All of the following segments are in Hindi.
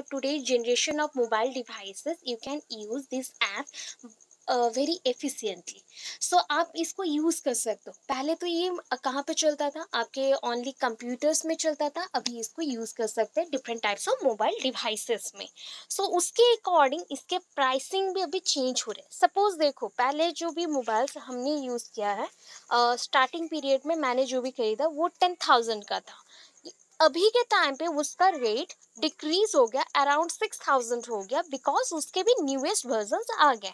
today's generation of mobile devices, you can use this app very efficiently. So आप इसको यूज़ कर सकते हो. पहले तो ये कहाँ पे चलता था, आपके ओनली कंप्यूटर्स में चलता था. अभी इसको यूज़ कर सकते हैं different types of mobile devices में. सो उसके अकॉर्डिंग इसके प्राइसिंग भी अभी चेंज हो रहे हैं. सपोज देखो, पहले जो भी मोबाइल्स हमने यूज़ किया है, स्टार्टिंग पीरियड में मैंने जो भी खरीदा वो 10,000 का था. अभी के टाइम पे उसका रेट डिक्रीज हो गया, अराउंड 6,000 हो गया, बिकॉज उसके भी न्यूएस्ट वर्जन आ गए.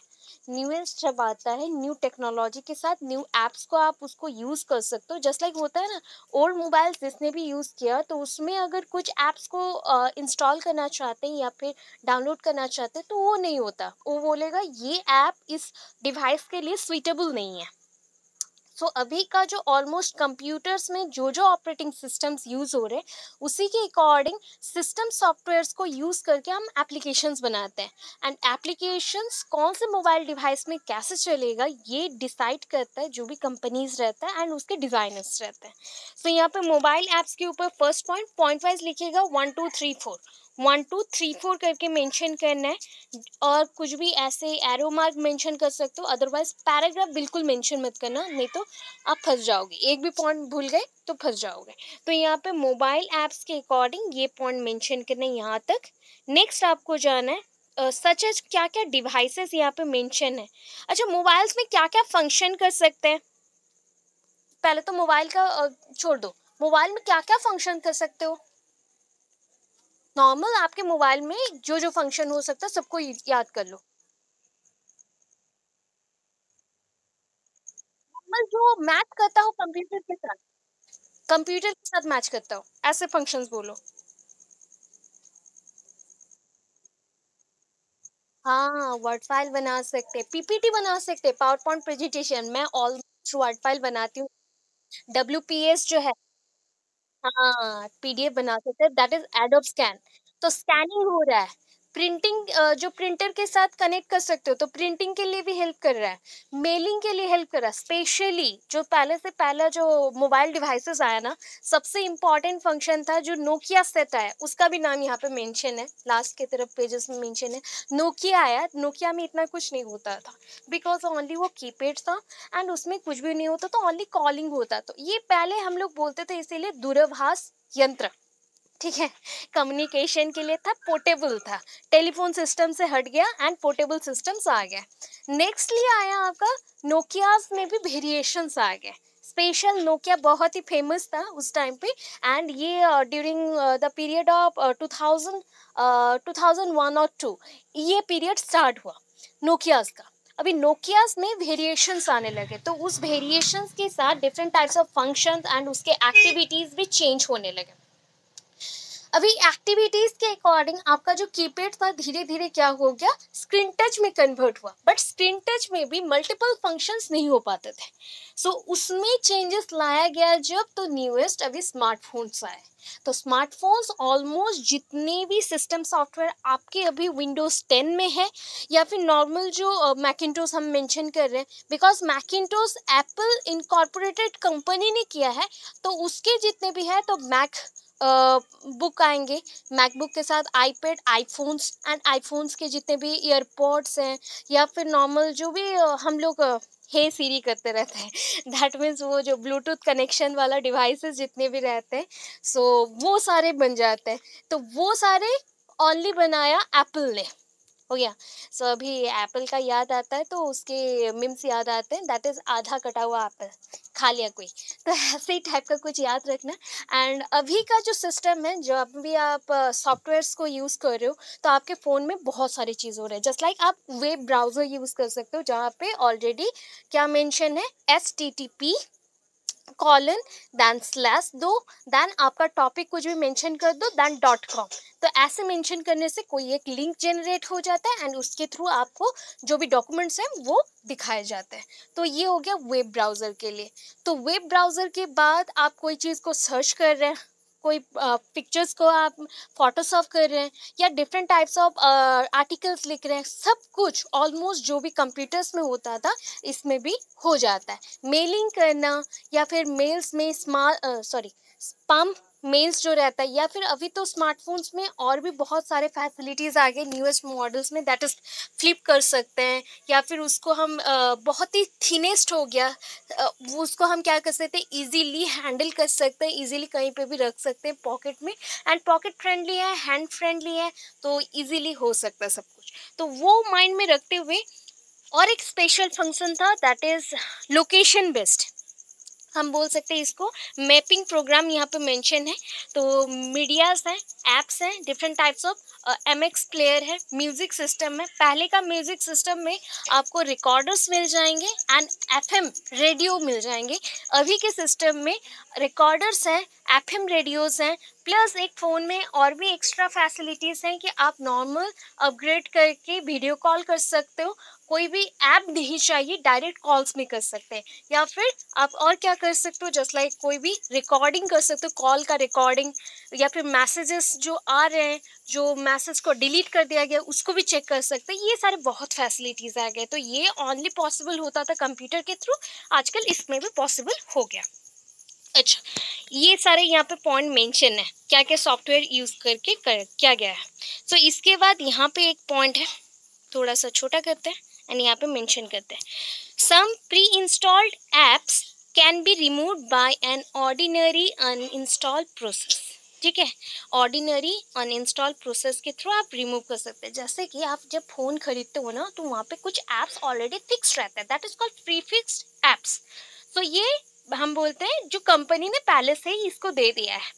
न्यूएस्ट जब आता है, न्यू टेक्नोलॉजी के साथ न्यू एप्स को आप उसको यूज़ कर सकते हो. जस्ट लाइक होता है ना, ओल्ड मोबाइल जिसने भी यूज़ किया तो उसमें अगर कुछ एप्स को इंस्टॉल करना चाहते हैं या फिर डाउनलोड करना चाहते हैं तो वो नहीं होता. वो बोलेगा ये ऐप इस डिवाइस के लिए सुइटेबल नहीं है. सो अभी का जो ऑलमोस्ट कंप्यूटर्स में जो जो ऑपरेटिंग सिस्टम्स यूज़ हो रहे हैं, उसी के अकॉर्डिंग सिस्टम सॉफ्टवेयर्स को यूज़ करके हम एप्लीकेशंस बनाते हैं. एंड एप्लीकेशंस कौन से मोबाइल डिवाइस में कैसे चलेगा ये डिसाइड करता है जो भी कंपनीज रहता है एंड उसके डिज़ाइनर्स रहते हैं. सो यहाँ पे मोबाइल ऐप्स के ऊपर फर्स्ट पॉइंट वाइज लिखिएगा 1 2 3 4. 1 2 3 4 करके मेंशन करना है. और कुछ भी ऐसे एरो मार्क मेंशन कर सकते हो, अदरवाइज पैराग्राफ बिल्कुल मेंशन मत करना, नहीं तो आप फंस जाओगे. एक भी पॉइंट भूल गए तो फंस जाओगे. तो यहाँ पे मोबाइल ऐप्स के अकॉर्डिंग ये पॉइंट मेंशन करना है यहाँ तक. नेक्स्ट आपको जाना है सच एज क्या क्या डिवाइसेस यहाँ पे मेंशन है. अच्छा, मोबाइल्स में क्या क्या फंक्शन कर सकते हैं. पहले तो मोबाइल का छोड़ दो, मोबाइल में क्या क्या फंक्शन कर सकते हो. नॉर्मल आपके मोबाइल में जो जो फंक्शन हो सकता है सबको याद कर लो. नॉर्मल जो मैच करता हो कंप्यूटर के साथ, कंप्यूटर के साथ मैच करता हो, ऐसे फंक्शंस बोलो. हाँ, वर्ड फाइल बना सकते, पीपीटी बना सकते, पावर पॉइंट प्रेजेंटेशन. मैं ऑलमोस्ट वर्ड फाइल बनाती हूँ. डब्ल्यूपीएस जो है, हाँ, पीडीएफ बना सकते हैं, दैट इज एडोब स्कैन. तो स्कैनिंग हो रहा है. प्रिंटिंग, जो प्रिंटर के साथ कनेक्ट कर सकते हो तो प्रिंटिंग के लिए भी हेल्प कर रहा है. मेलिंग के लिए हेल्प कर रहा है. स्पेशली जो पहले से पहला जो मोबाइल डिवाइसेस आया ना, सबसे इम्पोर्टेंट फंक्शन था जो नोकिया सेट आया, उसका भी नाम यहाँ पे मेंशन है, लास्ट के तरफ पेजेस में मेंशन है. नोकिया आया, नोकिया में इतना कुछ नहीं होता था, बिकॉज ओनली वो कीपैड था एंड उसमें कुछ भी नहीं होता, तो ओनली कॉलिंग होता. तो ये पहले हम लोग बोलते थे इसीलिए दूरभाष यंत्र. ठीक है, कम्युनिकेशन के लिए था, पोर्टेबल था. टेलीफोन सिस्टम से हट गया एंड पोर्टेबल सिस्टम्स आ गया. नेक्स्टली आया आपका नोकियाज में भी वेरिएशंस आ गए. स्पेशल नोकिया बहुत ही फेमस था उस टाइम पे. एंड ये ड्यूरिंग द पीरियड ऑफ 2001 और 2, ये पीरियड स्टार्ट हुआ नोकियाज का. अभी नोकियाज में वेरिएशंस आने लगे, तो उस वेरिएशंस के साथ different types of functions and उसके एक्टिविटीज भी चेंज होने लगे. अभी एक्टिविटीज के अकॉर्डिंग आपका जो कीपैड था धीरे धीरे क्या हो गया, स्क्रीन टच में कन्वर्ट हुआ. बट स्क्रीन टच में भी मल्टीपल फंक्शंस नहीं हो पाते थे. सो उसमें चेंजेस लाया गया जब, तो न्यूएस्ट अभी स्मार्टफोन्स आए. तो स्मार्टफोन्स ऑलमोस्ट जितने भी सिस्टम सॉफ्टवेयर आपके अभी विंडोज 10 में है, या फिर नॉर्मल जो मैकिंटोस हम मेंशन कर रहे हैं, बिकॉज मैकिंटोस एप्पल इनकॉर्पोरेटेड कंपनी ने किया है, तो उसके जितने भी है, तो मैक बुक आएंगे. मैकबुक के साथ आईपैड, आईफोन्स एंड आईफोन्स के जितने भी ईयरपॉड्स हैं, या फिर नॉर्मल जो भी हम लोग हे सीरी करते रहते हैं, दैट मीन्स वो जो ब्लूटूथ कनेक्शन वाला डिवाइसेस जितने भी रहते हैं, सो वो सारे बन जाते हैं. तो वो सारे ओनली बनाया एप्पल ने. हो गया. सो अभी एप्पल का याद आता है तो उसके मिम्स याद आते हैं, दैट इज आधा कटा हुआ एप्पल खा लिया कोई. तो ऐसे ही टाइप का कुछ याद रखना. एंड अभी का जो सिस्टम है, जब भी आप सॉफ्टवेयर्स को यूज़ कर रहे हो, तो आपके फ़ोन में बहुत सारी चीज़ हो रहे हैं. जस्ट लाइक आप वेब ब्राउज़र यूज़ कर सकते हो, जहाँ पे ऑलरेडी क्या मेंशन है, HTTP कॉलन दैन स्लैश दो, दैन आपका टॉपिक कुछ भी मेंशन कर दो, दैन .com. तो ऐसे मेंशन करने से कोई एक लिंक जनरेट हो जाता है एंड उसके थ्रू आपको जो भी डॉक्यूमेंट्स हैं वो दिखाए जाते हैं. तो ये हो गया वेब ब्राउज़र के लिए. तो वेब ब्राउज़र के बाद आप कोई चीज़ को सर्च कर रहे हैं, कोई पिक्चर्स को आप फोटोशॉप कर रहे हैं, या डिफरेंट टाइप्स ऑफ आर्टिकल्स लिख रहे हैं, सब कुछ ऑलमोस्ट जो भी कंप्यूटर्स में होता था इसमें भी हो जाता है. मेलिंग करना, या फिर मेल्स में स्पैम मेल्स जो रहता है, या फिर अभी तो स्मार्टफोन्स में और भी बहुत सारे फैसिलिटीज़ आ गए न्यूएस्ट मॉडल्स में, दैट इज़ फ्लिप कर सकते हैं, या फिर उसको हम बहुत ही थिनेस्ट हो गया, वो उसको हम क्या कर सकते हैं, इजीली हैंडल कर सकते हैं, इजीली कहीं पे भी रख सकते हैं पॉकेट में, एंड पॉकेट फ्रेंडली है, हैंड फ्रेंडली है, तो इजीली हो सकता है सब कुछ। तो वो माइंड में रखते हुए और एक स्पेशल फंक्शन था, दैट इज़ लोकेशन बेस्ड, हम बोल सकते हैं इसको मैपिंग प्रोग्राम यहाँ पे मेंशन है। तो मीडियाज हैं, एप्स हैं, different types of MX player है, म्यूजिक सिस्टम है। पहले का म्यूजिक सिस्टम में आपको रिकॉर्डर्स मिल जाएंगे एंड एफएम रेडियो मिल जाएंगे। अभी के सिस्टम में रिकॉर्डर्स हैं, एफएम रेडियोस हैं, प्लस एक फ़ोन में और भी एक्स्ट्रा फैसिलिटीज़ हैं कि आप नॉर्मल अपग्रेड करके वीडियो कॉल कर सकते हो, कोई भी ऐप नहीं चाहिए, डायरेक्ट कॉल्स में कर सकते हैं। या फिर आप और क्या कर सकते हो, जस्ट लाइक कोई भी रिकॉर्डिंग कर सकते हो, कॉल का रिकॉर्डिंग, या फिर मैसेजेस जो आ रहे हैं, जो मैसेज को डिलीट कर दिया गया उसको भी चेक कर सकते हैं। ये सारे बहुत फैसिलिटीज़ आ गए, तो ये ओनली पॉसिबल होता था कंप्यूटर के थ्रू, आजकल इसमें भी पॉसिबल हो गया। अच्छा, ये सारे यहाँ पे पॉइंट मेंशन है, क्या क्या सॉफ्टवेयर यूज़ करके किया गया है। तो इसके बाद यहाँ पे एक पॉइंट है, थोड़ा सा छोटा करते हैं एंड यहाँ पे मेंशन करते हैं, some pre installed apps can be removed by an ordinary uninstall process. ठीक है, ऑर्डिनरी अनइंस्टॉल प्रोसेस के थ्रू आप रिमूव कर सकते हैं। जैसे कि आप जब फ़ोन खरीदते हो ना, तो वहाँ पे कुछ ऐप्स ऑलरेडी फिक्स रहते हैं, that is called pre fixed apps. तो ये हम बोलते हैं जो कंपनी ने पहले से ही इसको दे दिया है,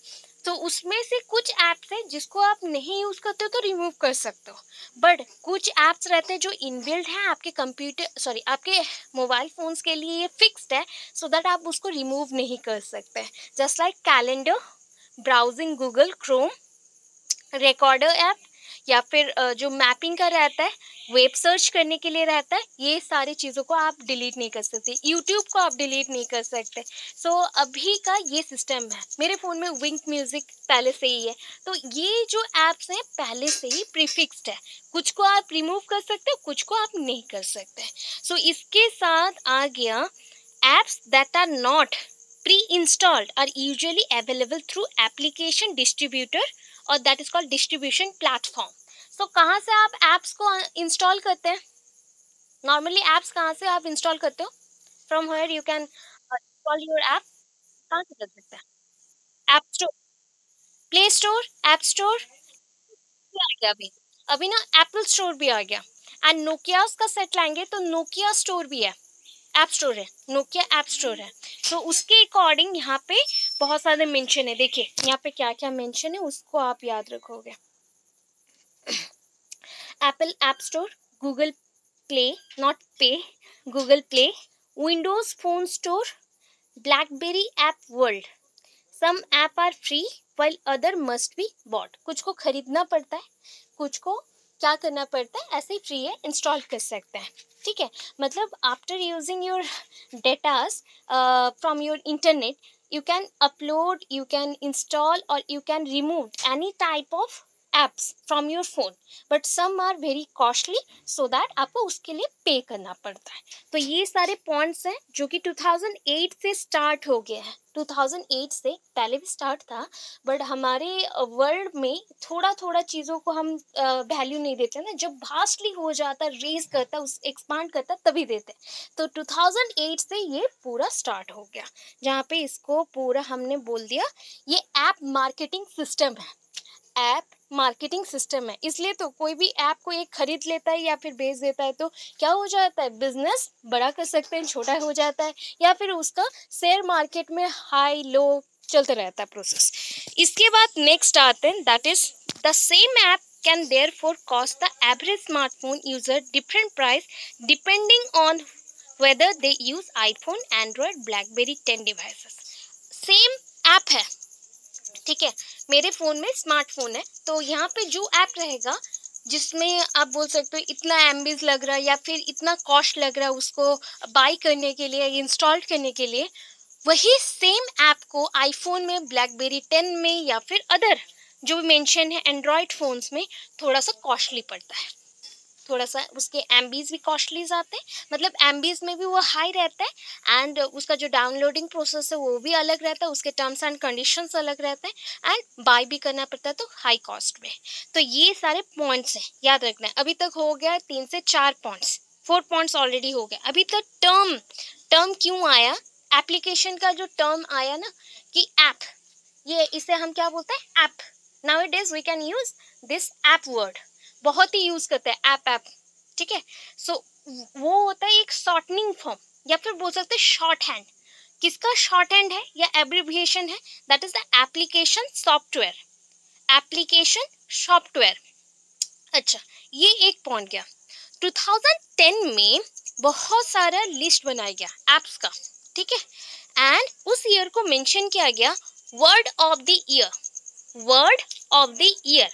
तो उसमें से कुछ ऐप्स हैं जिसको आप नहीं यूज़ करते हो तो रिमूव कर सकते हो, बट कुछ ऐप्स रहते हैं जो इनबिल्ट हैं आपके कंप्यूटर, सॉरी आपके मोबाइल फ़ोन्स के लिए ये फिक्स्ड है, सो दैट आप उसको रिमूव नहीं कर सकते। Just like calendar, browsing Google Chrome, recorder app, या फिर जो मैपिंग का रहता है, वेब सर्च करने के लिए रहता है, ये सारी चीज़ों को आप डिलीट नहीं कर सकते, यूट्यूब को आप डिलीट नहीं कर सकते। सो अभी का ये सिस्टम है, मेरे फ़ोन में विंक म्यूज़िक पहले से ही है, तो ये जो ऐप्स हैं पहले से ही प्रीफिक्स्ड है, कुछ को आप रिमूव कर सकते हो, कुछ को आप नहीं कर सकते। सो इसके साथ आ गया apps that are not pre-installed are usually available through application distributor और that is called distribution platform. So कहाँ से आप apps को इंस्टॉल करते हैं? नॉर्मली apps कहाँ से आप इंस्टॉल करते हो? From where you can install your app? कहाँ से कर सकते हैं? App Store, Play Store, App Store भी आ गया अभी। अभी ना Apple Store भी आ गया, एंड नोकियास का सेट लाएंगे तो नोकिया स्टोर भी है, ऐप स्टोर है, नोकिया ऐप स्टोर है। तो उसके अकॉर्डिंग यहाँ पे बहुत सारे मेंशन है, देखिए यहाँ पे क्या क्या मेंशन है उसको आप याद रखोगे। Apple app store, Google play, not pay, Google play, Windows phone store, BlackBerry app world. Some app are free while other must be bought. कुछ को खरीदना पड़ता है, कुछ को क्या करना पड़ता है, ऐसे ही फ्री है, इंस्टॉल कर सकते हैं। ठीक है, मतलब after using your datas from your internet, you can upload, you can install or you can remove any type of apps from your phone, but some are very costly, so that आपको उसके लिए पे करना पड़ता है। तो ये सारे पॉइंट्स हैं जो कि 2008 से स्टार्ट हो गए हैं, 2008 से पहले भी स्टार्ट था, बट हमारे वर्ल्ड में थोड़ा थोड़ा चीज़ों को हम वैल्यू नहीं देते ना, जब भास्टली हो जाता, रेज करता, उस एक्सपांड करता तभी देते हैं। तो 2008 से ये पूरा स्टार्ट हो गया, जहाँ पे इसको पूरा हमने बोल दिया ये ऐप मार्केटिंग सिस्टम है, ऐप मार्केटिंग सिस्टम है। इसलिए तो कोई भी ऐप को एक खरीद लेता है या फिर बेच देता है तो क्या हो जाता है, बिजनेस बड़ा कर सकते हैं, छोटा हो जाता है, या फिर उसका शेयर मार्केट में हाई लो चलता रहता है प्रोसेस। इसके बाद नेक्स्ट आते हैं, that is the same app can therefore cost the average smartphone user different price depending on whether they use iPhone, Android, BlackBerry 10 devices. Same app है, ठीक है, मेरे फ़ोन में स्मार्टफोन है, तो यहाँ पे जो ऐप रहेगा जिसमें आप बोल सकते हो इतना एमबीज लग रहा है या फिर इतना कॉस्ट लग रहा है उसको बाई करने के लिए, इंस्टॉल करने के लिए, वही सेम ऐप को आईफोन में, ब्लैकबेरी 10 में या फिर अदर जो भी मेंशन है एंड्रॉयड फ़ोन्स में थोड़ा सा कॉस्टली पड़ता है। थोड़ा सा उसके एमबीज भी कॉस्टली जाते हैं, मतलब एमबीज में भी वो हाई रहता है, एंड उसका जो डाउनलोडिंग प्रोसेस है वो भी अलग रहता है, उसके टर्म्स एंड कंडीशंस अलग रहते हैं, एंड बाय भी करना पड़ता है तो हाई कॉस्ट में। तो ये सारे पॉइंट्स हैं, याद रखना है। अभी तक हो गया 3 से 4 पॉइंट्स, 4 पॉइंट्स ऑलरेडी हो गए। अभी तक टर्म क्यों आया, एप्लीकेशन का जो टर्म आया ना कि ऐप, ये इसे हम क्या बोलते हैं, app. Nowadays we can use this app word, बहुत ही यूज करते हैं ऐप। ठीक है, सो वो होता है एक शॉर्टनिंग फॉर्म, या फिर बोल सकते हैं शॉर्ट हैंड। किसका शॉर्ट हैंड है या एब्रिविएशन है, that is the application software, application software. अच्छा, ये एक पॉइंट गया। 2010 में बहुत सारा लिस्ट बनाया गया एप्स का, ठीक है, एंड उस ईयर को मेंशन किया गया word of the year, word of the year,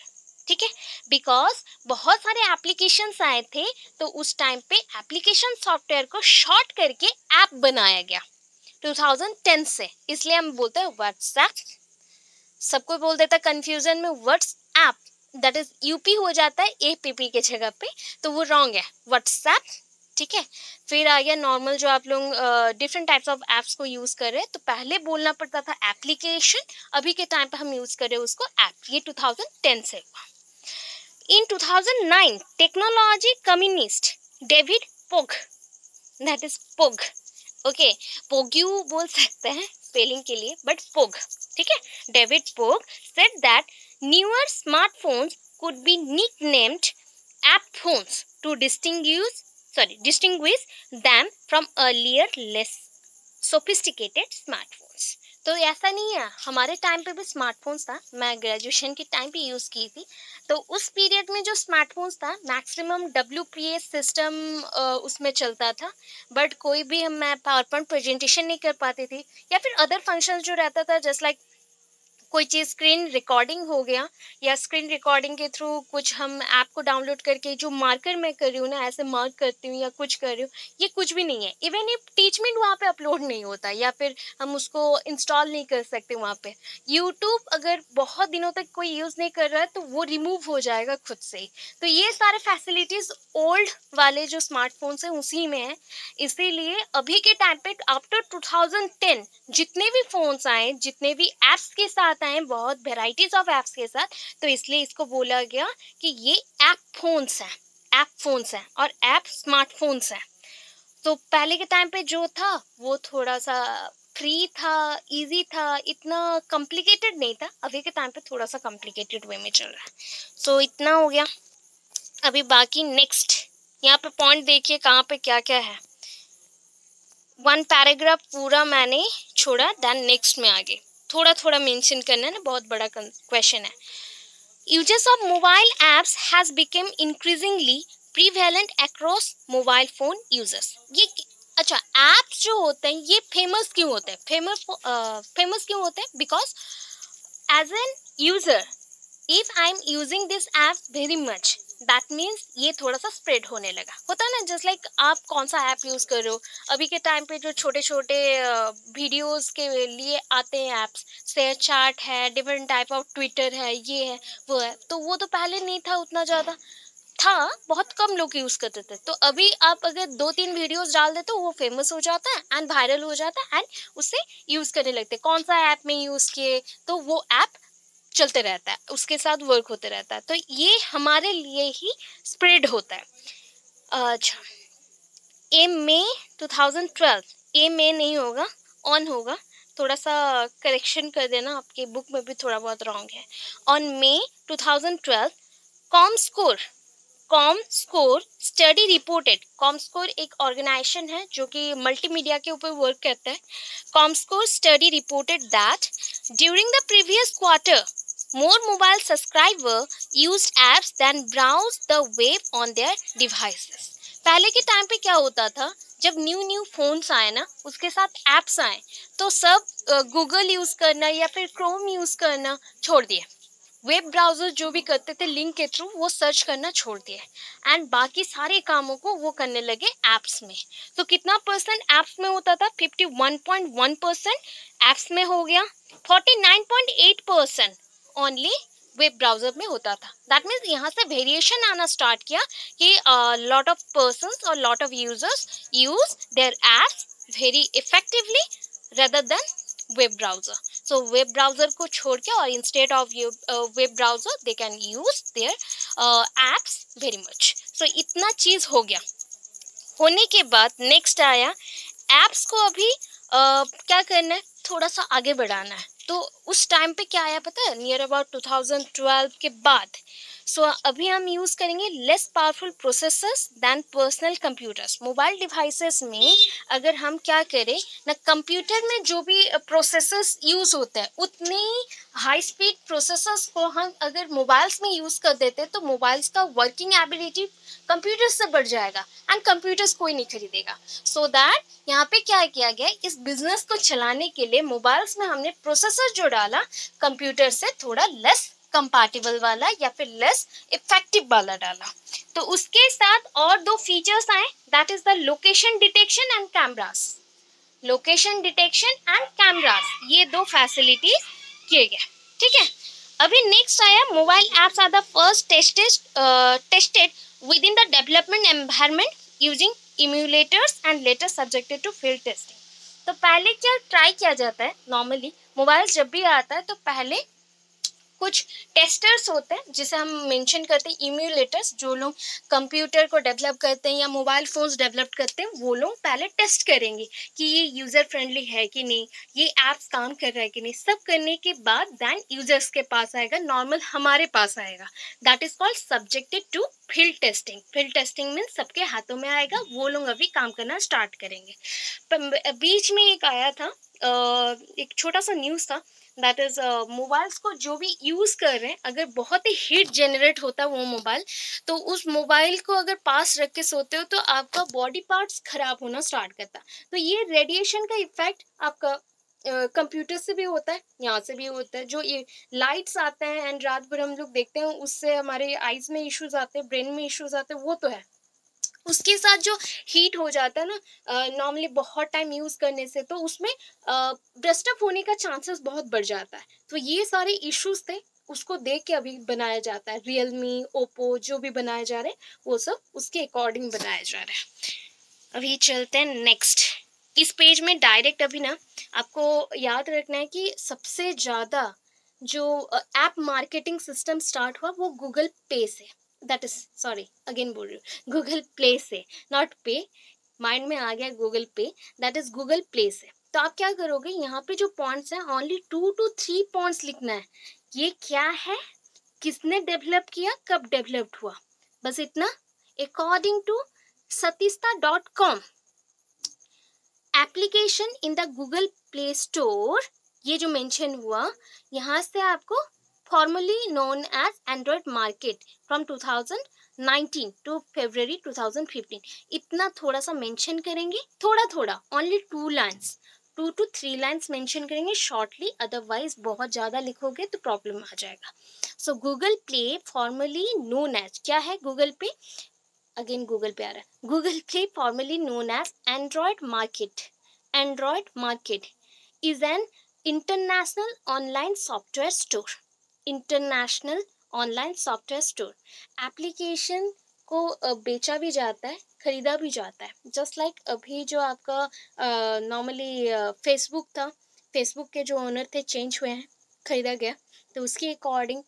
ठीक है, बिकॉज बहुत सारे एप्लीकेशंस आए थे, तो उस टाइम पे एप्लीकेशन सॉफ्टवेयर को शॉर्ट करके ऐप बनाया गया 2010 से, इसलिए हम बोलते हैं व्हाट्सएप। सबको बोल देता कंफ्यूजन में व्हाट्सएप, दैट इज यूपी हो जाता है एपीपी के जगह पे, तो वो रॉन्ग है, व्हाट्सएप, ठीक है। फिर आ गया नॉर्मल, जो आप लोग डिफरेंट टाइप्स ऑफ एप्स को यूज कर रहे हैं, तो पहले बोलना पड़ता था एप्लीकेशन, अभी के टाइम पे हम यूज कर रहे हैं उसको ऐप, ये 2010 से हुआ। In 2009 technology communist David Pogue, that is Pogue, okay, Pogue बोल सकते हैं स्पेलिंग के लिए, बट पोग, ठीक है, David Pogue said that newer smartphones could be nicknamed app phones to distinguish them from earlier less sophisticated smartphones। तो ऐसा नहीं है, हमारे टाइम पे भी स्मार्टफोन्स था, मैं ग्रेजुएशन के टाइम पे यूज़ की थी, तो उस पीरियड में जो स्मार्टफोन्स था मैक्सिमम WPS सिस्टम उसमें चलता था, बट कोई भी मैं पावर पॉइंट प्रेजेंटेशन नहीं कर पाती थी, या फिर अदर फंक्शंस जो रहता था, जस्ट लाइक कोई चीज़ स्क्रीन रिकॉर्डिंग हो गया, या स्क्रीन रिकॉर्डिंग के थ्रू कुछ हम ऐप को डाउनलोड करके जो मार्कर मैं कर रही हूँ ना, ऐसे मार्क करती हूँ या कुछ कर रही हूँ, ये कुछ भी नहीं है। इवन ये टीचमेंट वहाँ पे अपलोड नहीं होता, या फिर हम उसको इंस्टॉल नहीं कर सकते वहाँ पे। यूट्यूब अगर बहुत दिनों तक कोई यूज़ नहीं कर रहा है तो वो रिमूव हो जाएगा खुद से ही। तो ये सारे फैसिलिटीज़ ओल्ड वाले जो स्मार्टफोन्स हैं उसी में है, इसीलिए अभी के टाइम पे आफ्टर 2010 जितने भी फोन्स आए, जितने भी एप्स के साथ आए, बहुत वेराइटीज ऑफ एप्स के साथ, तो इसलिए इसको बोला गया कि ये ऐप फोन्स हैं, ऐप फोन्स हैं, और ऐप स्मार्टफोन्स हैं। तो पहले के टाइम पे जो था वो थोड़ा सा फ्री था, इजी था, इतना कॉम्प्लिकेटेड नहीं था। अभी के टाइम पे थोड़ा सा कॉम्प्लिकेटेड वे में चल रहा है। सो इतना हो गया। अभी बाकी नेक्स्ट यहाँ पे पॉइंट देखिए कहाँ पे क्या क्या है। 1 पैराग्राफ पूरा मैंने छोड़ा, देन नेक्स्ट में आगे थोड़ा थोड़ा मेंशन करना है ना, बहुत बड़ा क्वेश्चन है। Uses of mobile apps has become increasingly prevalent across mobile phone users. ये अच्छा, एप्स जो होते हैं ये फेमस क्यों होते हैं, फेमस क्यों होते हैं, because as an user if I am using this app very much, that means ये थोड़ा सा स्प्रेड होने लगा, होता है ना। जस्ट लाइक आप कौन सा ऐप यूज़ कर रहे हो, अभी के टाइम पे जो छोटे छोटे वीडियोस के लिए आते हैं ऐप्स, शेयर चैट है, डिफरेंट टाइप ऑफ ट्विटर है, ये है वो है, तो वो तो पहले नहीं था, उतना ज़्यादा था, बहुत कम लोग यूज़ करते थे। तो अभी आप अगर 2-3 वीडियोस डाल देते हो वो फेमस हो जाता है एंड वायरल हो जाता है, एंड उससे यूज़ करने लगते हैं। कौन सा ऐप में यूज़ किए तो वो ऐप चलते रहता है, उसके साथ वर्क होते रहता है, तो ये हमारे लिए ही स्प्रेड होता है। अच्छा, ए मई 2012, ए मई नहीं होगा, ऑन होगा, थोड़ा सा करेक्शन कर देना, आपके बुक में भी थोड़ा बहुत रॉन्ग है। On May 2012 comScore study reported, comScore एक ऑर्गेनाइजेशन है जो कि मल्टीमीडिया के ऊपर वर्क करता है। ComScore study reported that during the previous quarter more mobile subscriber used apps than browse the web on their devices। पहले के टाइम पे क्या होता था, जब न्यू फोन्स आए ना, उसके साथ एप्स आए, तो सब गूगल यूज़ करना या फिर क्रोम यूज़ करना छोड़ दिए। वेब ब्राउज़र जो भी करते थे लिंक के थ्रू, वो सर्च करना छोड़ दिए, एंड बाकी सारे कामों को वो करने लगे ऐप्स में। तो कितना परसेंट ऐप्स में होता था, 51.1% ऐप्स में हो गया, 49.8% ओनली वेब ब्राउजर में होता था। दैट मीन्स यहाँ से वेरिएशन आना स्टार्ट किया कि लॉट ऑफ पर्सन्स और lot of users use their apps very effectively rather than web browser. So web browser को छोड़ के और instead of web browser they can use their apps very much. So इतना चीज हो गया। होने के बाद नेक्स्ट आया एप्स को अभी क्या करना है, थोड़ा सा आगे बढ़ाना है। तो उस टाइम पे क्या आया पता है, नियर अबाउट 2012 के बाद। सो अभी हम यूज़ करेंगे less powerful processors than personal computers. Mobile devices में अगर हम क्या करें ना, कंप्यूटर में जो भी प्रोसेसर्स यूज़ होते हैं उतने ही हाई स्पीड प्रोसेसर्स को हम अगर मोबाइल्स में यूज़ कर देते तो मोबाइल्स का वर्किंग एबिलिटी कंप्यूटर से बढ़ जाएगा एंड कंप्यूटर्स कोई नहीं खरीदेगा। सो दैट यहाँ पे क्या किया गया, इस बिजनेस को चलाने के लिए मोबाइल्स में हमने प्रोसेसर जो डाला कंप्यूटर से थोड़ा लेस कंपैटिबल वाला या फिर लेस इफेक्टिव वाला डाला। तो उसके साथ और दो फीचर्स आए, that is the location detection and cameras. Location detection and cameras, ये दो फैसिलिटीज किए गए। ठीक है, अभी नेक्स्ट आया mobile apps are the first tested within the development environment using emulators and later subjected to field testing. तो पहले क्या ट्राई किया जाता है, नॉर्मली मोबाइल जब भी आता है तो पहले कुछ टेस्टर्स होते हैं जिसे हम मेंशन करते हैं इम्यूलेटर्स। जो लोग कंप्यूटर को डेवलप करते हैं या मोबाइल फोन्स डेवलप करते हैं वो लोग पहले टेस्ट करेंगे कि ये यूज़र फ्रेंडली है कि नहीं, ये ऐप्स काम कर रहा है कि नहीं। सब करने के बाद दैन यूजर्स के पास आएगा, नॉर्मल हमारे पास आएगा। That is called subjected to field testing. Field testing means सबके हाथों में आएगा, वो लोग अभी काम करना स्टार्ट करेंगे। बीच में एक आया था एक छोटा सा न्यूज़ था, दैट इज मोबाइल्स को जो भी यूज़ कर रहे हैं अगर बहुत ही हीट जनरेट होता है वो मोबाइल, तो उस मोबाइल को अगर पास रख के सोते हो तो आपका बॉडी पार्ट्स खराब होना स्टार्ट करता है। तो ये रेडिएशन का इफेक्ट आपका कंप्यूटर से भी होता है, यहाँ से भी होता है। जो ये लाइट्स आते हैं एंड रात भर हम लोग देखते हैं उससे हमारे आइज में इश्यूज आते हैं, ब्रेन में इश्यूज आते हैं, वो तो है। उसके साथ जो हीट हो जाता है ना नॉर्मली बहुत टाइम यूज़ करने से, तो उसमें ब्रस्ट अप होने का चांसेस बहुत बढ़ जाता है। तो ये सारे इश्यूज थे, उसको देख के अभी बनाया जाता है। रियलमी, ओप्पो जो भी बनाए जा रहे हैं वो सब उसके अकॉर्डिंग बनाया जा रहा है। अभी चलते हैं नेक्स्ट। इस पेज में डायरेक्ट अभी ना आपको याद रखना है कि सबसे ज़्यादा जो ऐप मार्केटिंग सिस्टम स्टार्ट हुआ वो गूगल पे से, दैट इज सॉरी अगेन बोल रही हूँ, गूगल प्ले से, नॉट पे, माइंड में आ गया गूगल पे, दैट इज गूगल प्ले से। तो आप क्या करोगे, यहाँ पे जो पॉइंट्स हैं ओनली 2 to 3 पॉइंट्स लिखना है। ये क्या है, किसने डेवलप किया, कब डेवलप्ड हुआ, बस इतना। According to satista.com application in the Google Play Store, ये जो मेंशन हुआ यहाँ से आपको formally known as Android Market from 2019 to February 2015, इतना थोड़ा सा मेंशन करेंगे, थोड़ा थोड़ा, only 2 lines, 2 to 3 lines mention करेंगे शॉर्टली, अदरवाइज बहुत ज़्यादा लिखोगे तो प्रॉब्लम आ जाएगा। So Google Play formally known as, क्या है गूगल पे, अगेन गूगल पे आ रहा है, Google Play formally known as Android Market. Android Market is an international online software store. International online software store, application को बेचा भी जाता है, खरीदा भी जाता है। जस्ट लाइक अभी जो आपका नॉर्मली फेसबुक था, फेसबुक के जो ओनर थे चेंज हुए हैं, खरीदा गया, तो उसके अकॉर्डिंग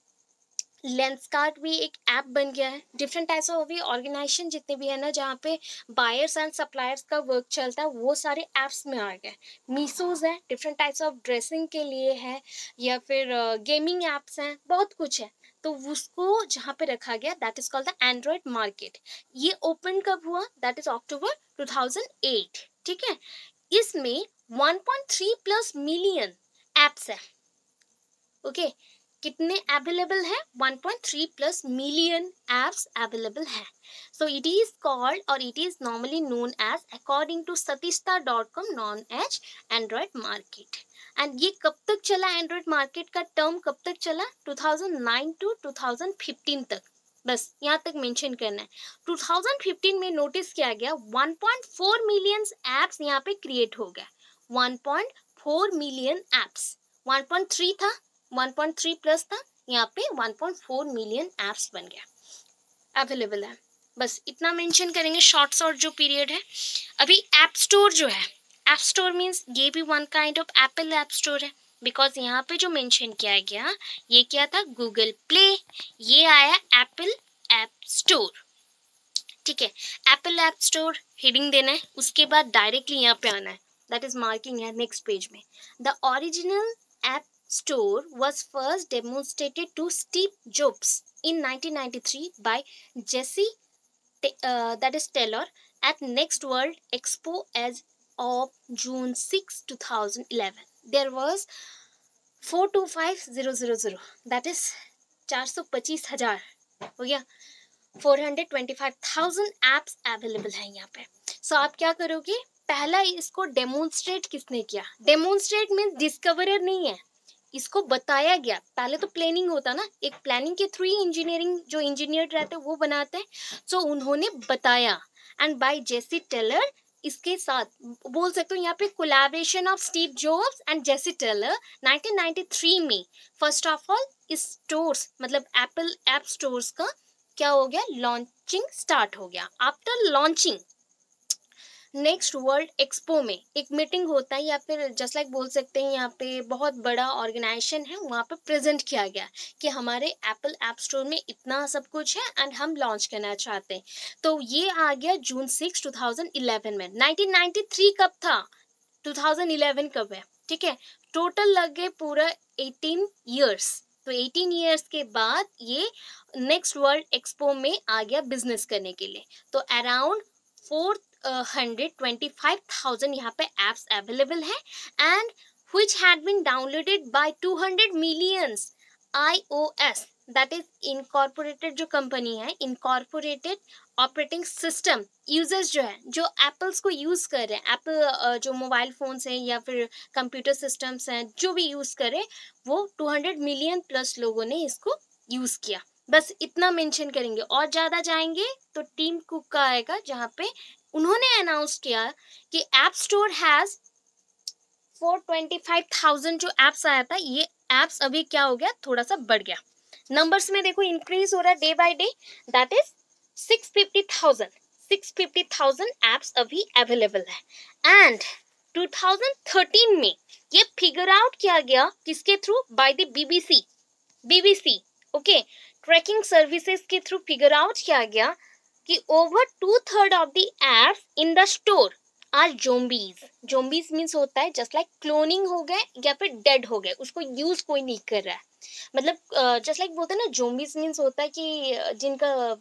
लेंसकार्ट भी एक ऐप बन गया है। डिफरेंट टाइप्स ऑफ अभी ऑर्गेनाइजेशन जितने भी है ना जहाँ पे बायर्स एंड सप्लायर्स का वर्क चलता है वो सारे ऐप्स में आ गए। मीसोज है, डिफरेंट टाइप्स ऑफ ड्रेसिंग के लिए है, या फिर गेमिंग ऐप्स हैं, बहुत कुछ है। तो उसको जहाँ पे रखा गया that is called the Android market. ये ओपन कब हुआ, दैट इज अक्टूबर 2008। ठीक है, इसमें 1.3+ मिलियन ऐप्स है। ओके कितने अवेलेबल है, 1.3+ मिलियन एप्स अवेलेबल है। सो इट इज कॉल्ड और it is normally known as according to satista.com known as Android Market. And ये कब तक चला, एंड्रॉयड मार्केट का टर्म कब तक चला, 2009 to 2015 तक, बस यहाँ तक मेंशन करना है। 2015 में नोटिस किया गया 1.4 मिलियन एप्स यहाँ पे क्रिएट हो गया। 1.4 मिलियन एप्स, 1.3 था, 1.3 प्लस था, यहाँ पे 1.4 मिलियन ऐप्स बन गया, अवेलेबल है। बस इतना मेंशन करेंगे शॉर्ट्स और जो पीरियड है। अभी ऐप स्टोर जो है, ऐप स्टोर मीन्स ये भी one kind of Apple app store है, बिकॉज यहाँ पे जो मेंशन किया गया ये क्या था, गूगल प्ले, ये आया एप्पल ऐप स्टोर। ठीक है, एप्पल ऐप स्टोर हेडिंग देना है, उसके बाद डायरेक्टली यहाँ पे आना है, दैट इज मार्किंग है नेक्स्ट पेज में। The original app store was first demonstrated to Steve Jobs in 1993 by Jesse that is Taylor at Next World Expo as of June 6, 2011. There was 425,000, that is 425,000 हो गया, 425,000 एप्स अवेलेबल है यहाँ पे। सो आप क्या करोगे, पहला इसको डेमोन्स्ट्रेट किसने किया, डेमोन्स्ट्रेट मीन्स डिस्कवरर नहीं है, इसको बताया गया। पहले तो प्लानिंग होता ना, एक प्लानिंग के थ्रू ही इंजीनियरिंग जो इंजीनियर रहते हैं वो बनाते हैं। सो उन्होंने बताया, एंड बाय जेसी टेलर, इसके साथ बोल सकते हो यहाँ पे collaboration of Steve Jobs and Jesse Tyler 1993 में फर्स्ट ऑफ ऑल इस स्टोर्स मतलब एप्पल ऐप स्टोर्स का क्या हो गया, लॉन्चिंग स्टार्ट हो गया। After launching NeXT World Expo में एक मीटिंग होता है, या फिर जस्ट लाइक बोल सकते हैं यहाँ पे बहुत बड़ा ऑर्गेनाइजेशन है, वहाँ पे प्रेजेंट किया गया कि हमारे एप्पल ऐप स्टोर में इतना सब कुछ है एंड हम लॉन्च करना चाहते हैं। तो ये आ गया जून 6, 2011 में। 1993 कब था, 2011 कब है, ठीक है। टोटल लग गए पूरा 18 ईयर्स। तो 18 ईयर्स के बाद ये नेक्स्ट वर्ल्ड एक्सपो में आ गया बिजनेस करने के लिए। तो अराउंड 425,000 यहाँ पे एप्स अवेलेबल है, and which had been downloaded by 200 millions iOS, that is incorporated जो कंपनी है, incorporated ऑपरेटिंग सिस्टम यूजर्स जो है, जो एप्पल्स को यूज़ कर रहे हैं, एप्पल जो मोबाइल फ़ोन्स हैं या फिर कंप्यूटर सिस्टम्स हैं जो भी यूज़ करें, वो 200 मिलियन प्लस लोगों ने इसको यूज़ किया। बस इतना मेंशन करेंगे, और ज़्यादा जाएंगे तो टीम कुक का आएगा, जहाँ पे उन्होंने अनाउंस किया कि ऐप स्टोर हैज़ 425,000 जो एप्स आया था, ये एप्स अभी क्या हो गया, थोड़ा सा बढ़ गया। नंबर्स में देखो इंक्रीज हो रहा है day by day, that is 650,000 apps अभी अवेलेबल है। एंड 2013 में ये फिगर आउट किया गया किसके थ्रू, by the BBC okay, tracking services के थ्रू फिगर आउट किया गया कि over 2/3 of the apps in the store are zombies means होता है जस्ट लाइक क्लोनिंग हो गए या फिर डेड हो गए, उसको यूज कोई नहीं कर रहा है। मतलब जस्ट लाइक बोलते हैं ना, जोम्बीज मीन्स होता है कि जिनका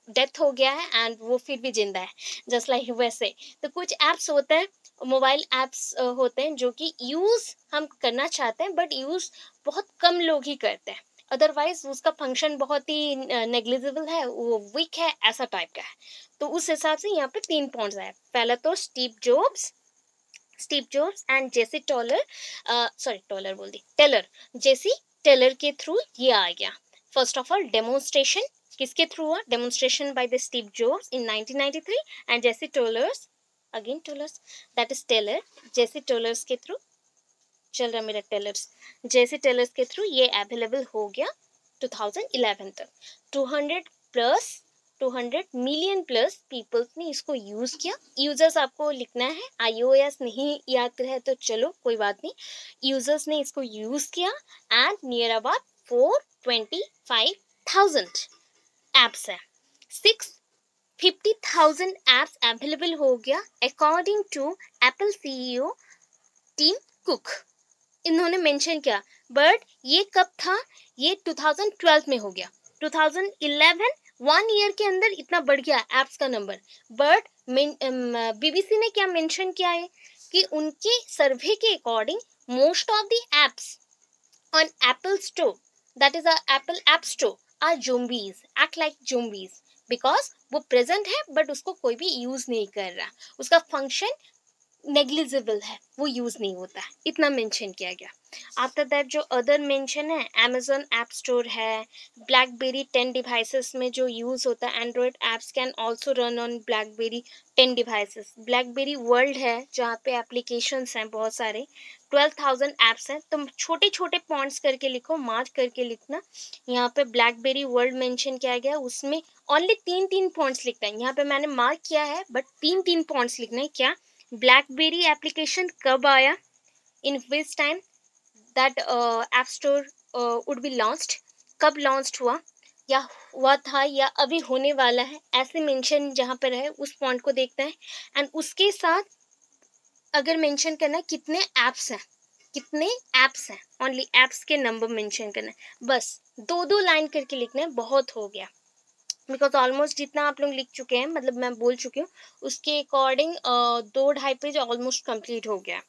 डेथ हो गया है एंड वो फिर भी जिंदा है, जस्ट लाइक वैसे। तो कुछ एप्स होते हैं, मोबाइल एप्स होते हैं जो कि यूज हम करना चाहते हैं बट यूज बहुत कम लोग ही करते हैं, अदरवाइज उसका फंक्शन बहुत ही नेग्लिजिबल है, वो वीक है, ऐसा टाइप का है। तो उस हिसाब से यहाँ पे 3 पॉइंट्स आए। पहला तो Steve Jobs and Jesse Tyler, Jesse Tyler के थ्रू ये आ गया। फर्स्ट ऑफ ऑल डेमोन्स्ट्रेशन किसके थ्रू हुआ, demonstration by the Steve Jobs in 1993 and Jesse Tylers, again Tylers, that is Tyler, Jesse Tylers के थ्रू चल रहा मेरा टेलर्स, जेसी टेलर्स के थ्रू ये अवेलेबल हो गया 2011 तक। 200 मिलियन प्लस पीपल्स ने इसको यूज़ किया। यूजर्स आपको लिखना है, iOS नहीं याद रहे तो चलो कोई बात नहीं, यूजर्स ने इसको यूज़ किया एंड नियर अबाउट 425,000 एप्स है। 650,000 एप्स अवेलेबल हो गया according to Apple CEO Tim Cook, इन्होंने मेंशन किया। बट ये कब था, ये 2012 में हो गया। 2011 1 ईयर के अंदर इतना बढ़ गया एप्स का नंबर। बट बीबीसी ने क्या मेंशन किया है कि उनके सर्वे के according most of the apps on Apple store, that is Apple app store, are zombies, act like zombies, because वो प्रेजेंट है बट उसको कोई भी यूज नहीं कर रहा, उसका फंक्शन नेग्लिजिबल है, वो यूज़ नहीं होता है, इतना मेंशन किया गया। आफ्टर दैट जो अदर मेंशन है, अमेजोन ऐप स्टोर है, ब्लैकबेरी 10 डिवाइसेस में जो यूज़ होता है, Android apps can also run on blackberry 10 devices. Blackberry world है जहाँ पे एप्लीकेशंस हैं बहुत सारे, 12,000 ऐप्स हैं। तो छोटे छोटे पॉइंट्स करके लिखो, मार्क करके लिखना। यहाँ पे ब्लैकबेरी वर्ल्ड मेंशन किया गया, उसमें ओनली 3 पॉइंट्स लिखना है। यहाँ पे मैंने मार्क किया है, बट 3 पॉइंट्स लिखना है। क्या? ब्लैकबेरी एप्लीकेशन कब आया, in which time that app store would be launched, कब लॉन्च्ड हुआ या हुआ था या अभी होने वाला है, ऐसे मेंशन जहाँ पर है उस पॉइंट को देखते हैं। एंड उसके साथ अगर मेंशन करना है कितने ऐप्स हैं, कितने ऐप्स हैं, ओनली ऐप्स के नंबर मेंशन करना है। बस 2 लाइन करके लिखना है, बहुत हो गया। बिकॉज ऑलमोस्ट जितना आप लोग लिख चुके हैं, मतलब मैं बोल चुकी हूँ, उसके अकॉर्डिंग 2-2.5 पेज ऑलमोस्ट कंप्लीट हो गया।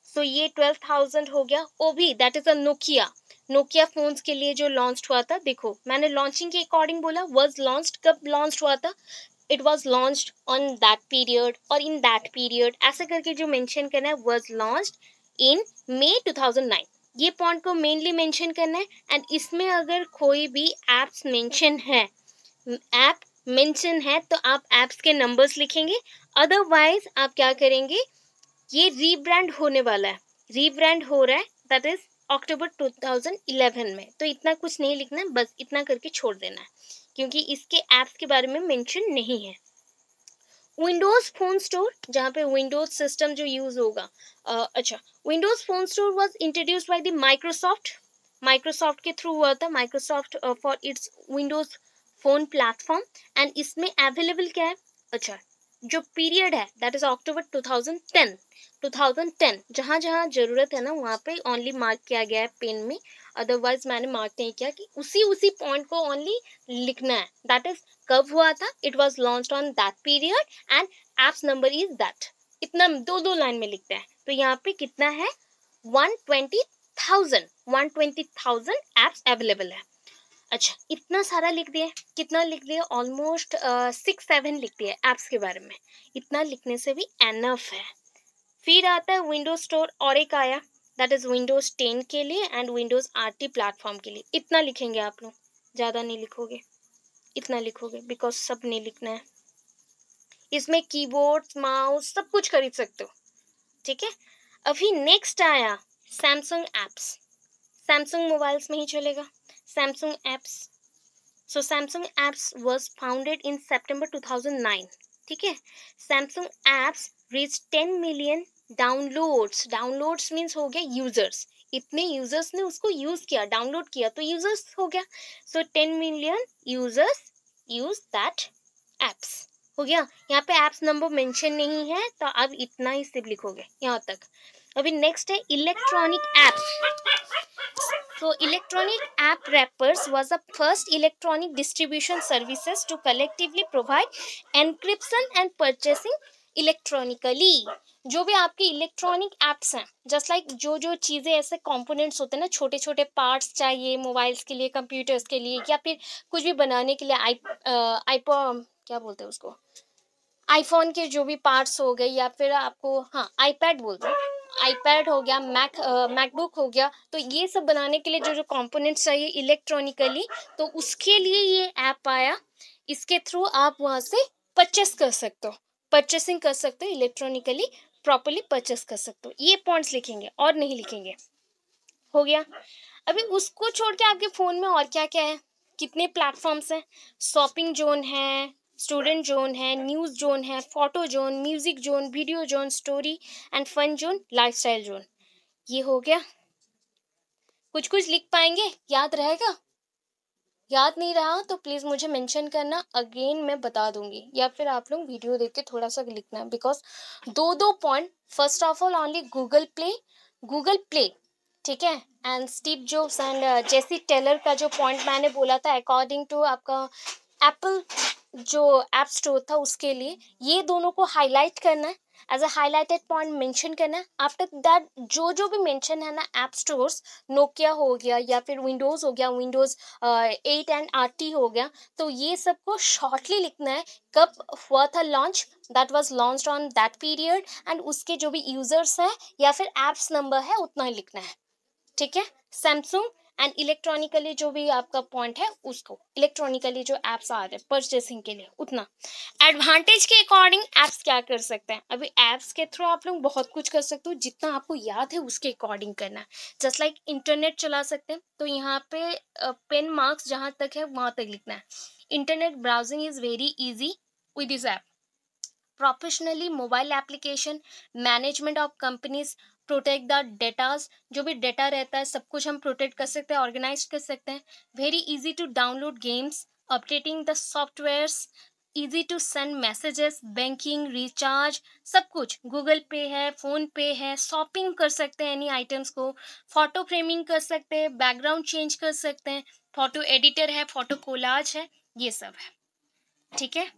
सो ये 12,000 हो गया। ओ भी that is a Nokia phones के लिए जो लॉन्च हुआ था। देखो मैंने लॉन्चिंग के अकॉर्डिंग बोला, वाज लॉन्च्ड, कब लॉन्च हुआ था, it was launched on that period और इन दैट पीरियड, ऐसे करके जो मेंशन करना है, वाज लॉन्च्ड इन मई 2009, ये पॉइंट को मेनली मेंशन करना है। एंड इसमें अगर कोई भी एप्स मेंशन है, ऐप मेंशन है, तो आप ऐप्स के नंबर्स लिखेंगे। अदरवाइज आप क्या करेंगे, ये रीब्रांड होने वाला है, रीब्रांड हो रहा है, दैट इज अक्टूबर 2011 में। तो इतना कुछ नहीं लिखना है, बस इतना करके छोड़ देना है, क्योंकि इसके ऐप्स के बारे में मेंशन नहीं है। विंडोज फोन स्टोर, जहाँ पे विंडोज सिस्टम जो यूज होगा, अच्छा, Windows phone store was introduced by the Microsoft के थ्रू हुआ था, Microsoft for its Windows phone platform. And इसमें अवेलेबल क्या है, अच्छा, जो पीरियड है दैट इज अक्टूबर 2010, जहाँ जहाँ जरूरत है ना वहाँ पे ओनली मार्क किया गया है पेन में, अदरवाइज मैंने मार्क नहीं किया, कि उसी पॉइंट को ओनली लिखना है। दैट इज कब हुआ था, it was launch on that period and apps number is that. इतना 2 लाइन में लिखता है। तो यहाँ पे कितना है, 120,000 एप्स अवेलेबल है। अच्छा, इतना सारा लिख दिया, कितना लिख दिया, ऑलमोस्ट 6-7 लिख दिया एप्स के बारे में। इतना लिखने से भी एनफ है। फिर आता है विंडोज स्टोर, और एक आया, दैट इज विंडोज 10 के लिए एंड विंडोज आरटी प्लेटफॉर्म के लिए। इतना लिखेंगे आप लोग, ज़्यादा नहीं लिखोगे, इतना लिखोगे, बिकॉज सब नहीं लिखना है। इसमें कीबोर्ड, माउस सब कुछ खरीद सकते हो, ठीक है। अभी नेक्स्ट आया सैमसंग एप्स, सैमसंग मोबाइल्स में ही चलेगा, Samsung apps. So Samsung apps was founded in September 2009, ठीक है। Samsung apps reach 10 million downloads means हो गया यूजर्स, इतने यूजर्स ने उसको यूज किया, डाउनलोड किया, तो यूजर्स हो गया। सो 10 million users use that apps, हो गया। यहाँ पे एप्स नंबर मेंशन नहीं है, तो अब इतना ही सिर्फ लिखोगे यहाँ तक। अभी नेक्स्ट है electronic apps. So electronic app wrappers was the first electronic distribution services to collectively provide encryption and purchasing electronically। जो भी आपके इलेक्ट्रॉनिक एप्स हैं, जस्ट लाइक जो जो चीज़ें ऐसे कंपोनेंट्स होते हैं ना, छोटे छोटे पार्ट्स चाहिए मोबाइल्स के लिए, कंप्यूटर्स के लिए, या फिर कुछ भी बनाने के लिए, आईपो क्या बोलते हैं उसको, आईफोन के जो भी पार्ट्स हो गए, या फिर आपको, हाँ, आईपैड बोलते हैं, आईपैड हो गया, मैकबुक हो गया। तो ये सब बनाने के लिए जो जो कंपोनेंट्स चाहिए इलेक्ट्रॉनिकली, तो उसके लिए ये ऐप आया। इसके थ्रू आप वहाँ से परचेस कर सकते हो, परचेसिंग कर सकते हो, इलेक्ट्रॉनिकली प्रॉपरली परचेस कर सकते हो। ये पॉइंट्स लिखेंगे और नहीं लिखेंगे, हो गया। अभी उसको छोड़ के आपके फ़ोन में और क्या क्या है, कितने प्लेटफॉर्म्स हैं, शॉपिंग जोन है, स्टूडेंट जोन है, न्यूज़ जोन है, photo zone, music zone, video zone, story and fun zone, lifestyle zone. ये हो गया। कुछ कुछ लिख पाएंगे, याद रहेगा? याद नहीं रहा तो प्लीज़ मुझे मेंशन करना, अगेन मैं बता दूंगी, या फिर आप लोग वीडियो देख के थोड़ा सा लिखना, because 2 point, first of all only Google Play, ठीक है, and Steve Jobs and Jesse Tyler का जो पॉइंट मैंने बोला था, अकॉर्डिंग टू आपका एप्पल जो ऐप स्टोर था उसके लिए, ये दोनों को हाईलाइट करना है। As a highlighted point mention करना है। आफ्टर दैट जो भी मेंशन है ना ऐप स्टोर्स, नोकिया हो गया या फिर विंडोज़ हो गया, विंडोज़ 8 एंड आरटी हो गया, तो ये सबको शॉर्टली लिखना है, कब हुआ था launch, that was launched on that period, and उसके जो भी यूजर्स हैं या फिर एप्स नंबर है उतना ही लिखना है। ठीक है। सैमसंग एंड इलेक्ट्रॉनिकली जो भी आपका पॉइंट है उसको, इलेक्ट्रॉनिकली जो एप्स आ रहे हैं परचेसिंग के लिए उतना। एडवांटेज के अकॉर्डिंग एप्स क्या कर सकते हैं, अभी एप्स के थ्रू आप लोग बहुत कुछ कर सकते हो, जितना आपको याद है उसके अकॉर्डिंग करना है। जस्ट लाइक इंटरनेट चला सकते हैं, तो यहाँ पे पेन मार्क्स जहाँ तक है वहाँ तक लिखना है। Internet browsing is very easy with this app. Professionally mobile application, management of companies, protect the datas, जो भी डेटा रहता है सब कुछ हम प्रोटेक्ट कर सकते हैं, ऑर्गेनाइज कर सकते हैं। Very easy to download games, updating the softwares, easy to send messages, banking, recharge, सब कुछ गूगल पे है, फोन पे है, शॉपिंग कर सकते हैं एनी आइटम्स को, फोटो फ्रेमिंग कर सकते हैं, बैकग्राउंड चेंज कर सकते हैं, फोटो एडिटर है, फोटो कोलाज है, ये सब है। ठीक है।